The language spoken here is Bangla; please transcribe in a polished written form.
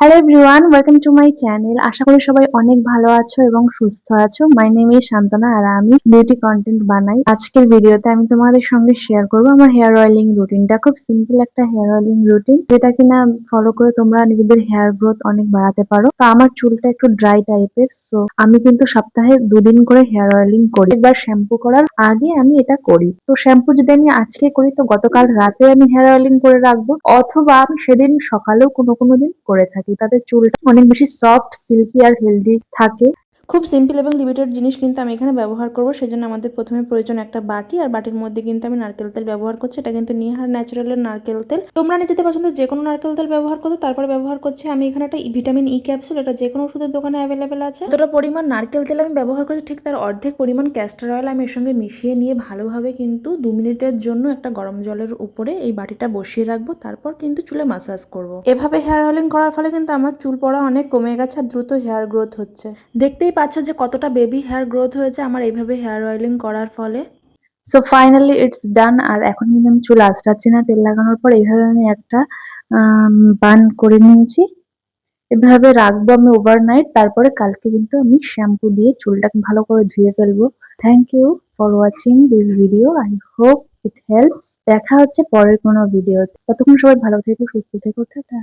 Hello everyone, welcome to my channel. আশা করি সবাই অনেক ভালো আছো এবং সুস্থ আছো। মাই নেম ইজ শান্তনা আর আমি বিউটি কন্টেন্ট বানাই। আজকের ভিডিওতে আমি তোমাদের সঙ্গে শেয়ার করবো আমার হেয়ার অয়েলিং রুটিনটা। খুব সিম্পল একটা হেয়ার অয়েলিং রুটিন, যেটা কিনা ফলো করে তোমরা নিজেদের হেয়ার গ্রোথ অনেক বাড়াতে পারো। তো আমার চুলটা একটু ড্রাই টাইপের, সো আমি কিন্তু সপ্তাহে 2 দিন করে হেয়ার অয়েলিং করি। একবার শ্যাম্পু করার আগে আমি এটা করি। তো শ্যাম্পু যদি আমি আজকে করি তো গতকাল রাতে আমি হেয়ার অয়েলিং করে রাখবো, অথবা আমি সেদিন সকালেও কোনো কোনো দিন করে থাকি। তাদের চুলটা অনেক বেশি সফট, সিল্কি আর হেলদি থাকে। খুব সিম্পল এবং লিমিটেড জিনিস কিন্তু আমি এখানে ব্যবহার করবো। সেজন্য আমাদের প্রথমে প্রয়োজন একটা বাটি, আর বাটির মধ্যে কিন্তু আমি নারকেল তেল ব্যবহার করছি। এটা কিন্তু নিহার ন্যাচারালের নারকেল তেল। তোমরা নিজেদের পছন্দের যে কোনো নারকেল তেল ব্যবহার করো। তারপর ব্যবহার করছি আমি এখানে একটা ভিটামিন ই ক্যাপসুল। এটা যে কোনো ওষুধের দোকানে অ্যাভেলেবেল আছে। যতটা পরিমাণ নারকেল তেল আমি ব্যবহার করছি, ঠিক তার অর্ধেক পরিমাণ ক্যাস্টর অয়েল আমি এর সঙ্গে মিশিয়ে নিয়ে ভালোভাবে কিন্তু 2 মিনিটের জন্য একটা গরম জলের উপরে এই বাটিটা বসিয়ে রাখবো। তারপর কিন্তু চুলে মাসাজ করব। এভাবে হেয়ার অয়েলিং করার ফলে কিন্তু আমার চুল পড়া অনেক কমে গেছে আর দ্রুত হেয়ার গ্রোথ হচ্ছে। দেখতেই পাচ্ছ যে কতটা বেবি হেয়ার গ্রোথ হয়েছে আমার এইভাবে হেয়ার অয়েলিং করার ফলে। So finally it's done. আর এখন কিন্তু আমি চুল আঁচড়াচ্ছি না। তেল লাগানোর পর এইভাবে আমি একটা বান করে নিয়েছি। এভাবে রাখবো আমি ওভারনাইট। তারপরে কালকে কিন্তু আমি শ্যাম্পু দিয়ে চুলটাকে ভালো করে ধুয়ে ফেলবো। Thank you for watching this video. I hope it helps. দেখা হচ্ছে পরের কোনো ভিডিওতে। ততক্ষণ সবাই ভালো থেকো, সুস্থ থেকো। টাটা।